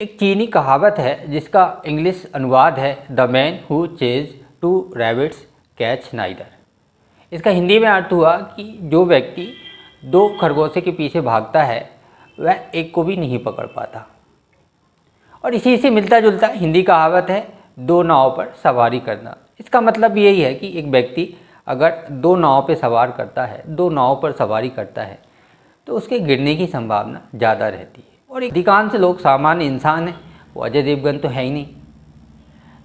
एक चीनी कहावत है जिसका इंग्लिश अनुवाद है the man who chase two rabbits catch neither. इसका हिंदी में अर्थ हुआ कि जो व्यक्ति दो खरगोशों के पीछे भागता है वह एक को भी नहीं पकड़ पाता। और इसी से मिलता जुलता हिंदी कहावत है दो नाव पर सवारी करना। इसका मतलब यही है कि एक व्यक्ति अगर दो नाव पर सवार करता है, दो नाव पर सवारी करता है तो उसके गिरने की संभावना ज़्यादा रहती है। और अधिकांश लोग सामान्य इंसान हैं, वो अजय देवगन तो है ही नहीं।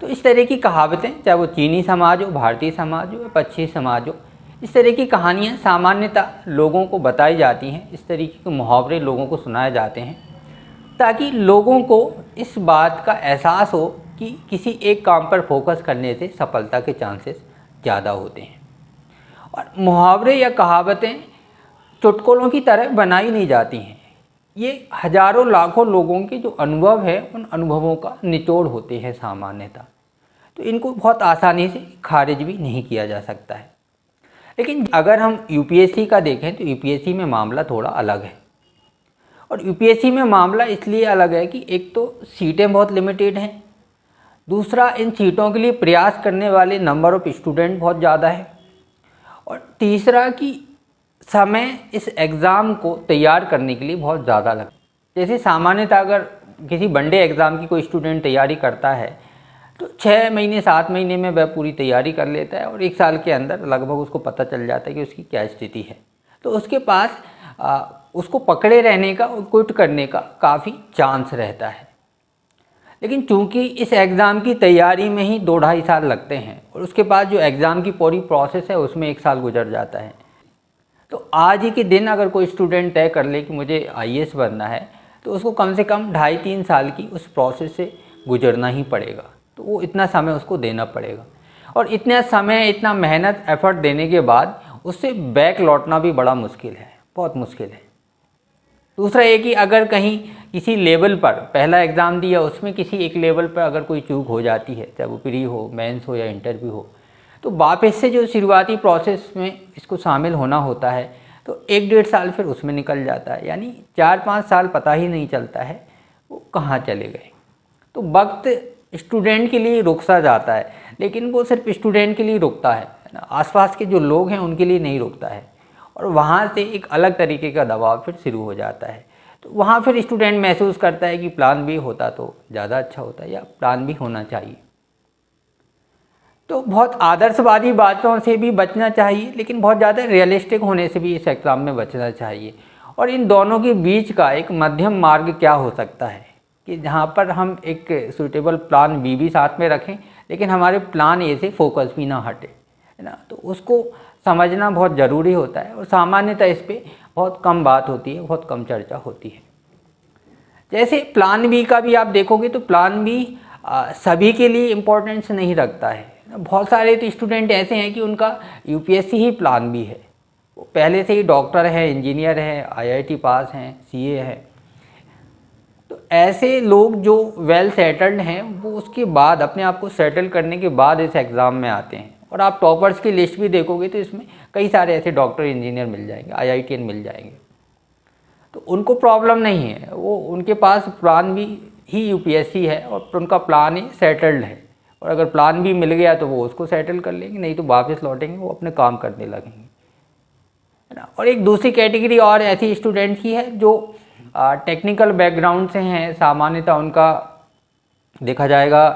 तो इस तरह की कहावतें, चाहे वो चीनी समाज हो, भारतीय समाज हो या पश्चिमी समाज हो, इस तरह की कहानियाँ सामान्यतः लोगों को बताई जाती हैं। इस तरीके के मुहावरे लोगों को सुनाए जाते हैं ताकि लोगों को इस बात का एहसास हो कि किसी एक काम पर फोकस करने से सफलता के चांसेस ज़्यादा होते हैं। और मुहावरे या कहावतें चुटकुलों की तरह बनाई नहीं जाती हैं। ये हजारों लाखों लोगों के जो अनुभव है उन अनुभवों का निचोड़ होते हैं सामान्यतः। तो इनको बहुत आसानी से खारिज भी नहीं किया जा सकता है। लेकिन अगर हम यूपीएससी का देखें तो यूपीएससी में मामला थोड़ा अलग है। और यूपीएससी में मामला इसलिए अलग है कि एक तो सीटें बहुत लिमिटेड हैं, दूसरा इन सीटों के लिए प्रयास करने वाले नंबर ऑफ स्टूडेंट बहुत ज़्यादा है, और तीसरा कि समय इस एग्ज़ाम को तैयार करने के लिए बहुत ज़्यादा लगता है। जैसे सामान्यतः अगर किसी वनडे एग्ज़ाम की कोई स्टूडेंट तैयारी करता है तो 6 महीने 7 महीने में वह पूरी तैयारी कर लेता है, और 1 साल के अंदर लगभग उसको पता चल जाता है कि उसकी क्या स्थिति है। तो उसके पास उसको पकड़े रहने का और क्विट करने का काफ़ी चांस रहता है। लेकिन चूंकि इस एग्ज़ाम की तैयारी में ही 2-2.5 साल लगते हैं और उसके बाद जो एग्ज़ाम की पूरी प्रोसेस है उसमें 1 साल गुजर जाता है, तो आज ही के दिन अगर कोई स्टूडेंट तय कर ले कि मुझे आईएएस बनना है तो उसको कम से कम 2.5-3 साल की उस प्रोसेस से गुजरना ही पड़ेगा। तो वो इतना समय उसको देना पड़ेगा, और इतना समय, इतना मेहनत, एफर्ट देने के बाद उससे बैक लौटना भी बड़ा मुश्किल है, बहुत मुश्किल है। दूसरा ये कि अगर कहीं किसी लेवल पर पहला एग्ज़ाम दिया, उसमें किसी एक लेवल पर अगर कोई चूक हो जाती है, चाहे वो प्री हो, मेंस हो या इंटरव्यू हो, तो वापस से जो शुरुआती प्रोसेस में इसको शामिल होना होता है तो 1-1.5 साल फिर उसमें निकल जाता है। यानी 4-5 साल पता ही नहीं चलता है वो कहाँ चले गए। तो वक्त स्टूडेंट के लिए रुक सा जाता है, लेकिन वो सिर्फ स्टूडेंट के लिए रुकता है ना, आसपास के जो लोग हैं उनके लिए नहीं रुकता है। और वहाँ से एक अलग तरीके का दबाव फिर शुरू हो जाता है। तो वहाँ फिर स्टूडेंट महसूस करता है कि प्लान बी होता तो ज़्यादा अच्छा होता, या प्लान बी होना चाहिए। तो बहुत आदर्शवादी बातों से भी बचना चाहिए, लेकिन बहुत ज़्यादा रियलिस्टिक होने से भी इस एग्ज़ाम में बचना चाहिए। और इन दोनों के बीच का एक मध्यम मार्ग क्या हो सकता है कि जहाँ पर हम एक सूटेबल प्लान बी भी साथ में रखें, लेकिन हमारे प्लान ए से फोकस भी ना हटे, है ना। तो उसको समझना बहुत ज़रूरी होता है, और सामान्यतः इस पर बहुत कम बात होती है, बहुत कम चर्चा होती है। जैसे प्लान बी का भी आप देखोगे तो प्लान बी सभी के लिए इम्पोर्टेंस नहीं रखता है। बहुत सारे तो स्टूडेंट ऐसे हैं कि उनका यूपीएससी ही प्लान बी है, वो पहले से ही डॉक्टर है, इंजीनियर है, आईआईटी पास हैं, सीए है। तो ऐसे लोग जो वेल सेटल्ड हैं वो उसके बाद अपने आप को सेटल करने के बाद इस एग्ज़ाम में आते हैं। और आप टॉपर्स की लिस्ट भी देखोगे तो इसमें कई सारे ऐसे डॉक्टर, इंजीनियर मिल जाएंगे, आईआईटीएन मिल जाएंगे। तो उनको प्रॉब्लम नहीं है, वो उनके पास प्लान बी ही यूपीएससी है और उनका प्लान ही सेटल्ड है। और अगर प्लान भी मिल गया तो वो उसको सेटल कर लेंगे, नहीं तो वापस लौटेंगे, वो अपने काम करने लगेंगे, है ना। और एक दूसरी कैटेगरी और ऐसी स्टूडेंट की है जो टेक्निकल बैकग्राउंड से हैं। सामान्यतः उनका देखा जाएगा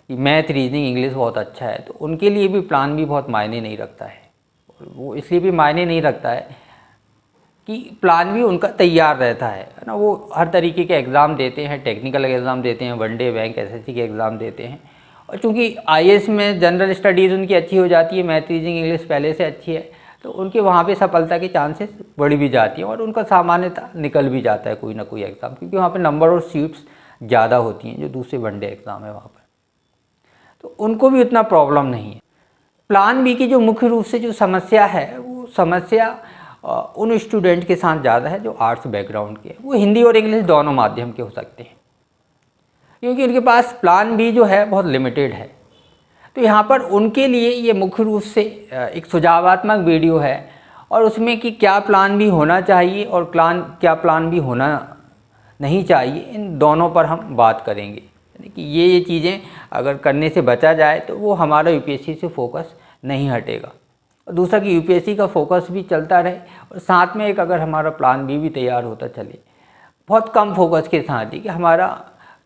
कि मैथ, रीजनिंग, इंग्लिश बहुत अच्छा है, तो उनके लिए भी प्लान भी बहुत मायने नहीं रखता है। वो इसलिए भी मायने नहीं रखता है कि प्लान भी उनका तैयार रहता है ना। वो हर तरीके के एग्ज़ाम देते हैं, टेक्निकल एग्ज़ाम देते हैं, वनडे, बैंक, एसएससी के एग्ज़ाम देते हैं। और चूँकि आईएएस में जनरल स्टडीज़ उनकी अच्छी हो जाती है, मैथ, रीजनिंग, इंग्लिश पहले से अच्छी है, तो उनके वहाँ पे सफलता के चांसेस बढ़ भी जाती हैं, और उनका सामान्यतः निकल भी जाता है कोई ना कोई एग्ज़ाम, क्योंकि वहाँ पे नंबर और सीट्स ज़्यादा होती हैं जो दूसरे वनडे एग्ज़ाम है वहाँ पर। तो उनको भी उतना प्रॉब्लम नहीं है। प्लान बी की जो मुख्य रूप से जो समस्या है, वो समस्या उन स्टूडेंट के साथ ज़्यादा है जो आर्ट्स बैकग्राउंड के हैं। वो हिंदी और इंग्लिश दोनों माध्यम के हो सकते हैं, क्योंकि उनके पास प्लान बी जो है बहुत लिमिटेड है। तो यहाँ पर उनके लिए ये मुख्य रूप से एक सुझावात्मक वीडियो है, और उसमें कि क्या प्लान बी होना चाहिए और क्या प्लान बी होना नहीं चाहिए, इन दोनों पर हम बात करेंगे। यानी कि ये चीज़ें अगर करने से बचा जाए तो वो हमारा यूपीएससी से फोकस नहीं हटेगा। और दूसरा कि यूपीएससी का फोकस भी चलता रहे और साथ में एक अगर हमारा प्लान बी भी तैयार होता चले, बहुत कम फोकस के साथ ही, कि हमारा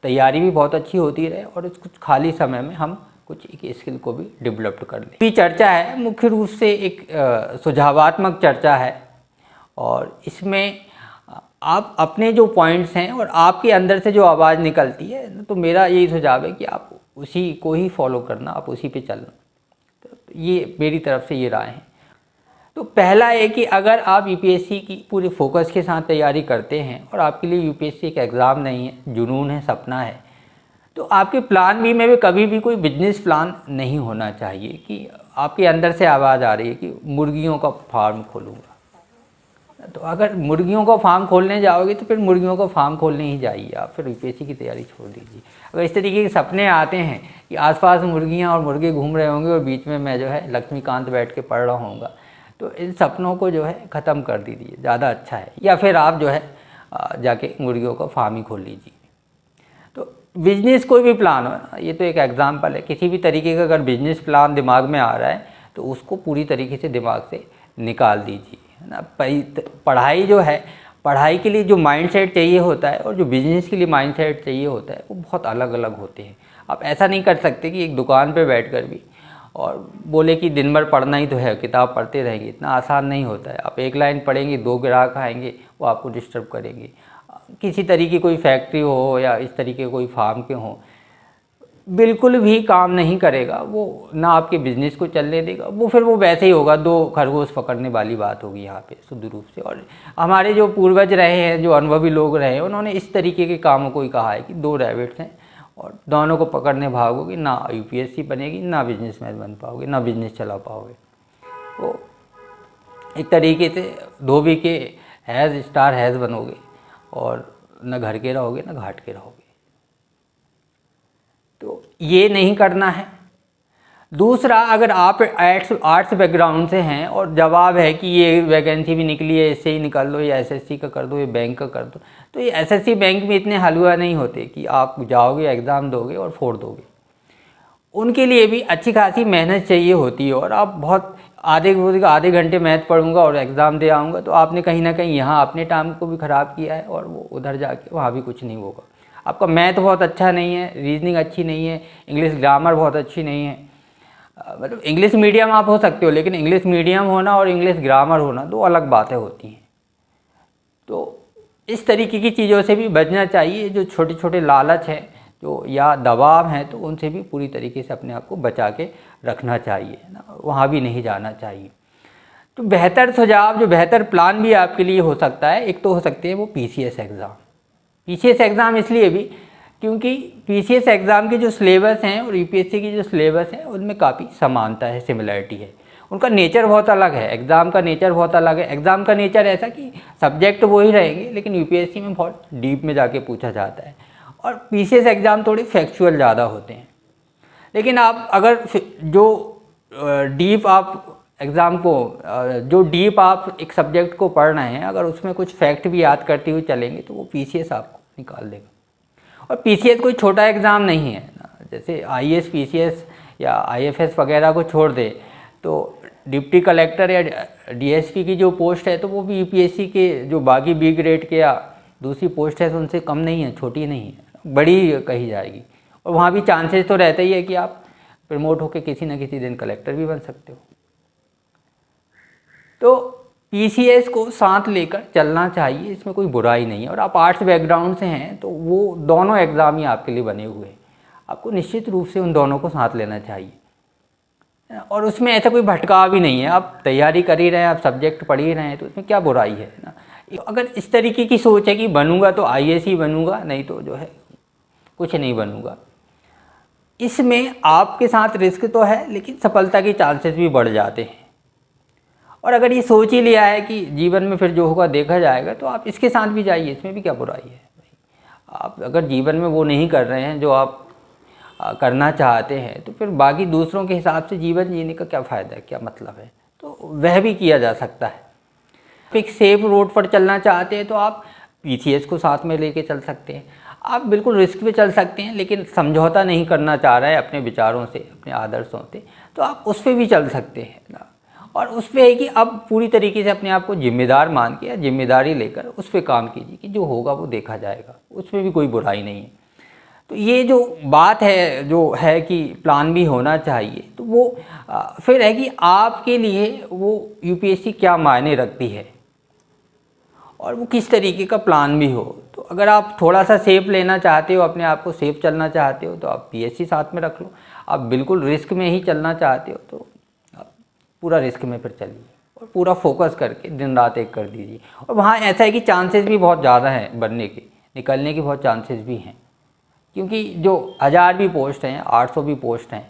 तैयारी भी बहुत अच्छी होती रहे और कुछ खाली समय में हम कुछ एक स्किल को भी डेवलप कर लें। ये चर्चा है मुख्य रूप से एक सुझावात्मक चर्चा है और इसमें आप अपने जो पॉइंट्स हैं और आपके अंदर से जो आवाज़ निकलती है, तो मेरा यही सुझाव है कि आप उसी को ही फॉलो करना, आप उसी पे चलना। तो ये मेरी तरफ से ये राय है। तो पहला है कि अगर आप यूपीएससी की पूरे फोकस के साथ तैयारी करते हैं और आपके लिए यूपीएससी एक एग्ज़ाम नहीं है, जुनून है, सपना है, तो आपके प्लान बी में भी कभी भी कोई बिजनेस प्लान नहीं होना चाहिए कि आपके अंदर से आवाज़ आ रही है कि मुर्गियों का फार्म खोलूँगा। तो अगर मुर्गियों का फार्म खोलने जाओगे तो फिर मुर्गियों का फार्म खोलने ही जाइए, आप फिर यूपीएससी की तैयारी छोड़ दीजिए। अगर इस तरीके के सपने आते हैं कि आसपास मुर्गियां और मुर्गे घूम रहे होंगे और बीच में मैं जो है लक्ष्मीकांत बैठ के पढ़ रहा होऊंगा, तो इन सपनों को जो है ख़त्म कर दीजिए, ज़्यादा अच्छा है। या फिर आप जो है जाके मुर्गियों का फार्म ही खोल लीजिए। तो बिजनेस कोई भी प्लान हो ना, ये तो एक एग्जाम्पल है, किसी भी तरीके का अगर बिजनेस प्लान दिमाग में आ रहा है तो उसको पूरी तरीके से दिमाग से निकाल दीजिए, है ना। पढ़ाई जो है, पढ़ाई के लिए जो माइंडसेट चाहिए होता है और जो बिजनेस के लिए माइंडसेट चाहिए होता है वो बहुत अलग अलग होते हैं। आप ऐसा नहीं कर सकते कि एक दुकान पे बैठकर भी और बोले कि दिन भर पढ़ना ही तो है, किताब पढ़ते रहेंगे, इतना आसान नहीं होता है। आप एक लाइन पढ़ेंगे, 2 ग्राहक आएंगे, वो आपको डिस्टर्ब करेंगे। किसी तरीके कोई फैक्ट्री हो या इस तरीके कोई फार्म के हों, बिल्कुल भी काम नहीं करेगा वो, ना आपके बिजनेस को चलने देगा वो। फिर वो वैसे ही होगा, 2 खरगोश पकड़ने वाली बात होगी यहाँ पे शुद्ध रूप से। और हमारे जो पूर्वज रहे हैं, जो अनुभवी लोग रहे हैं, उन्होंने इस तरीके के कामों को ही कहा है कि 2 रैबिट्स हैं और दोनों को पकड़ने भागोगे, ना यूपीएससी बनेगी, ना बिजनेसमैन बन पाओगे, ना बिजनेस चला पाओगे। तो एक तरीके से धोबी के हैज़ स्टार हैज़ बनोगे और न घर के रहोगे ना घाट के रहोगे। तो ये नहीं करना है। दूसरा, अगर आप आर्ट्स बैकग्राउंड से हैं और जवाब है कि ये वैकेंसी भी निकली है, इससे ही निकाल दो, या एसएससी का कर दो, ये बैंक का कर दो, तो ये एसएससी बैंक में इतने हलवा नहीं होते कि आप जाओगे, एग्ज़ाम दोगे और फोड़ दोगे। उनके लिए भी अच्छी खासी मेहनत चाहिए होती है। और आप बहुत आधे घंटे मैथ पढ़ूंगा और एग्ज़ाम दे आऊँगा, तो आपने कहीं ना कहीं यहाँ अपने टाइम को भी ख़राब किया है और वो उधर जाके वहाँ भी कुछ नहीं होगा। आपका मैथ बहुत अच्छा नहीं है, रीजनिंग अच्छी नहीं है, इंग्लिश ग्रामर बहुत अच्छी नहीं है। मतलब इंग्लिश मीडियम आप हो सकते हो, लेकिन इंग्लिश मीडियम होना और इंग्लिश ग्रामर होना 2 अलग बातें होती हैं। तो इस तरीके की चीज़ों से भी बचना चाहिए। जो छोटे छोटे लालच हैं जो या दबाव हैं, तो उनसे भी पूरी तरीके से अपने आप को बचा के रखना चाहिए ना, वहाँ भी नहीं जाना चाहिए। तो बेहतर सुझाव, जो बेहतर प्लान भी आपके लिए हो सकता है, एक तो हो सकते हैं वो पीसीएस एग्ज़ाम। पीसीएस एग्ज़ाम इसलिए भी क्योंकि पीसीएस एग्ज़ाम के जो सिलेबस हैं और यूपीएससी की जो सिलेबस है उनमें काफ़ी समानता है, सिमिलरिटी है। उनका नेचर बहुत अलग है, एग्ज़ाम का नेचर बहुत अलग है। एग्ज़ाम का नेचर ऐसा कि सब्जेक्ट वही रहेंगे, लेकिन यूपीएससी में बहुत डीप में जाके पूछा जाता है और पीसीएस एग्ज़ाम थोड़े फैक्चुअल ज़्यादा होते हैं। लेकिन आप अगर जो डीप आप एग्ज़ाम को जो डीप आप एक सब्जेक्ट को पढ़ रहे हैं, अगर उसमें कुछ फैक्ट भी याद करते हुए चलेंगे तो वो पीसीएस आपको निकाल देगा। और पीसीएस कोई छोटा एग्ज़ाम नहीं है ना, जैसे आईएएस पीसीएस या आईएफएस वगैरह को छोड़ दे तो डिप्टी कलेक्टर या डीएसपी की जो पोस्ट है तो वो भी यूपीएससी के जो बाकी बी ग्रेड के या दूसरी पोस्ट है उनसे कम नहीं है, छोटी नहीं है, बड़ी कही जाएगी। और वहाँ भी चांसेस तो रहते ही है कि आप प्रमोट होकर किसी न किसी दिन कलेक्टर भी बन सकते हो। तो पीसीएस को साथ लेकर चलना चाहिए, इसमें कोई बुराई नहीं है। और आप आर्ट्स बैकग्राउंड से हैं तो वो दोनों एग्ज़ाम ही आपके लिए बने हुए हैं, आपको निश्चित रूप से उन दोनों को साथ लेना चाहिए। और उसमें ऐसा कोई भटकाव भी नहीं है, आप तैयारी कर ही रहे हैं, आप सब्जेक्ट पढ़ ही रहे हैं, तो उसमें क्या बुराई है ना। अगर इस तरीके की सोच है कि बनूंगा तो आईएएस ही बनूंगा, नहीं तो जो है कुछ नहीं बनूंगा, इसमें आपके साथ रिस्क तो है लेकिन सफलता के चांसेस भी बढ़ जाते हैं। और अगर ये सोच ही लिया है कि जीवन में फिर जो होगा देखा जाएगा, तो आप इसके साथ भी जाइए, इसमें भी क्या बुराई है। आप अगर जीवन में वो नहीं कर रहे हैं जो आप करना चाहते हैं, तो फिर बाकी दूसरों के हिसाब से जीवन जीने का क्या फ़ायदा है, क्या मतलब है। तो वह भी किया जा सकता है। एक सेफ रोड पर चलना चाहते हैं तो आप पीसीएस को साथ में लेके चल सकते हैं। आप बिल्कुल रिस्क पे चल सकते हैं, लेकिन समझौता नहीं करना चाह रहा है अपने विचारों से, अपने आदर्शों से, तो आप उस पर भी चल सकते हैं ना। और उस पर है कि अब पूरी तरीके से अपने आप को जिम्मेदार मान के या जिम्मेदारी लेकर उस पर काम कीजिए कि जो होगा वो देखा जाएगा, उसमें भी कोई बुराई नहीं है। तो ये जो बात है जो है कि प्लान भी होना चाहिए, तो वो फिर है कि आपके लिए वो यूपीएससी क्या मायने रखती है और वो किस तरीके का प्लान भी हो। तो अगर आप थोड़ा सा सेफ लेना चाहते हो, अपने आप को सेफ चलना चाहते हो, तो आप पीएससी साथ में रख लो। आप बिल्कुल रिस्क में ही चलना चाहते हो तो आप पूरा रिस्क में फिर चलिए और पूरा फोकस करके दिन रात एक कर दीजिए। और वहाँ ऐसा है कि चांसेस भी बहुत ज़्यादा हैं बनने के, निकलने के बहुत चांसेस भी हैं, क्योंकि जो 1000 भी पोस्ट हैं, 800 भी पोस्ट हैं,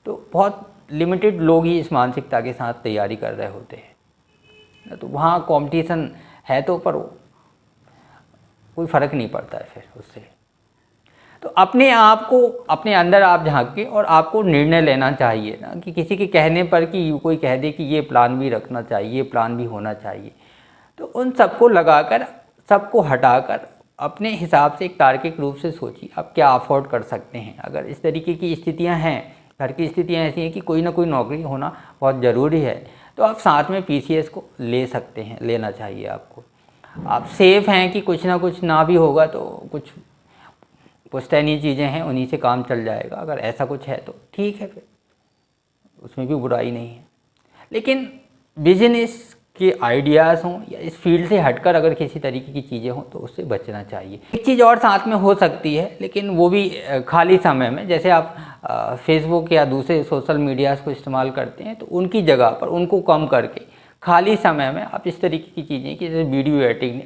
तो बहुत लिमिटेड लोग ही इस मानसिकता के साथ तैयारी कर रहे होते हैं। तो वहाँ कंपटीशन है तो, पर कोई फ़र्क नहीं पड़ता है फिर उससे। तो अपने आप को अपने अंदर आप झांक के और आपको निर्णय लेना चाहिए ना, कि किसी के कहने पर कि कोई कह दे कि ये प्लान भी रखना चाहिए, ये प्लान भी होना चाहिए, तो उन सबको लगाकर, सबको हटाकर अपने हिसाब से एक तार्किक रूप से सोचिए आप क्या अफोर्ड कर सकते हैं। अगर इस तरीके की स्थितियां हैं, घर की स्थितियां ऐसी हैं कि कोई ना कोई नौकरी होना बहुत ज़रूरी है, तो आप साथ में पीसीएस को ले सकते हैं, लेना चाहिए आपको। आप सेफ हैं कि कुछ ना कुछ ना भी होगा तो कुछ पुश्तैनी चीज़ें हैं, उन्हीं से काम चल जाएगा। अगर ऐसा कुछ है तो ठीक है, फिर उसमें भी बुराई नहीं है। लेकिन बिजनेस के आइडियाज़ हों या इस फील्ड से हटकर अगर किसी तरीके की चीज़ें हों तो उससे बचना चाहिए। एक चीज़ और साथ में हो सकती है, लेकिन वो भी खाली समय में, जैसे आप फेसबुक या दूसरे सोशल मीडियाज़ को इस्तेमाल करते हैं, तो उनकी जगह पर उनको कम करके खाली समय में आप इस तरीके की चीज़ें कि जैसे वीडियो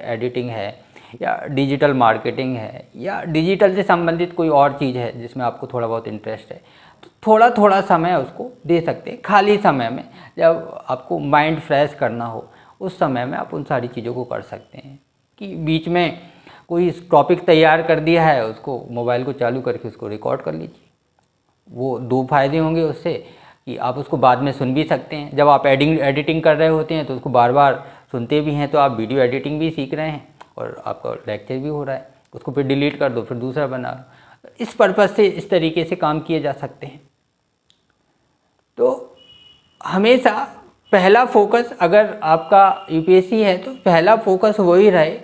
एडिटिंग है या डिजिटल मार्केटिंग है या डिजिटल से संबंधित कोई और चीज़ है जिसमें आपको थोड़ा बहुत इंटरेस्ट है, तो थोड़ा थोड़ा समय उसको दे सकते हैं। खाली समय में जब आपको माइंड फ्रेश करना हो, उस समय में आप उन सारी चीज़ों को कर सकते हैं। कि बीच में कोई टॉपिक तैयार कर दिया है, उसको मोबाइल को चालू करके उसको रिकॉर्ड कर लीजिए। वो 2 फायदे होंगे उससे कि आप उसको बाद में सुन भी सकते हैं। जब आप एडिटिंग कर रहे होते हैं तो उसको बार बार सुनते भी हैं, तो आप वीडियो एडिटिंग भी सीख रहे हैं और आपका लेक्चर भी हो रहा है। उसको फिर डिलीट कर दो, फिर दूसरा बना लो। इस पर्पज़ से इस तरीके से काम किए जा सकते हैं। तो हमेशा पहला फोकस, अगर आपका यूपीएससी है तो पहला फोकस वही रहे,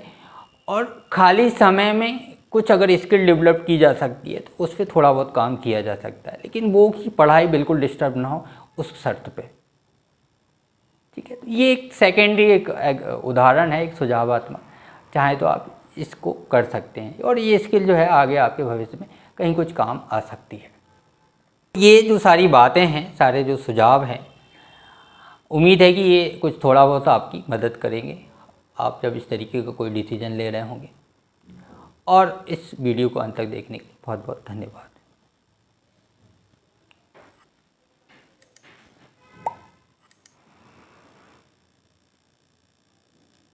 और खाली समय में कुछ अगर स्किल डेवलप की जा सकती है तो उस पर थोड़ा बहुत काम किया जा सकता है, लेकिन वो कि पढ़ाई बिल्कुल डिस्टर्ब ना हो उस शर्त पे। ठीक है, तो ये एक सेकेंडरी एक उदाहरण है, एक सुझावात्मक, चाहे तो आप इसको कर सकते हैं और ये स्किल जो है आगे आपके भविष्य में कहीं कुछ काम आ सकती है। ये जो सारी बातें हैं, सारे जो सुझाव हैं, उम्मीद है कि ये कुछ थोड़ा बहुत आपकी मदद करेंगे आप जब इस तरीके का कोई डिसीजन ले रहे होंगे। और इस वीडियो को अंत तक देखने के लिए बहुत बहुत धन्यवाद।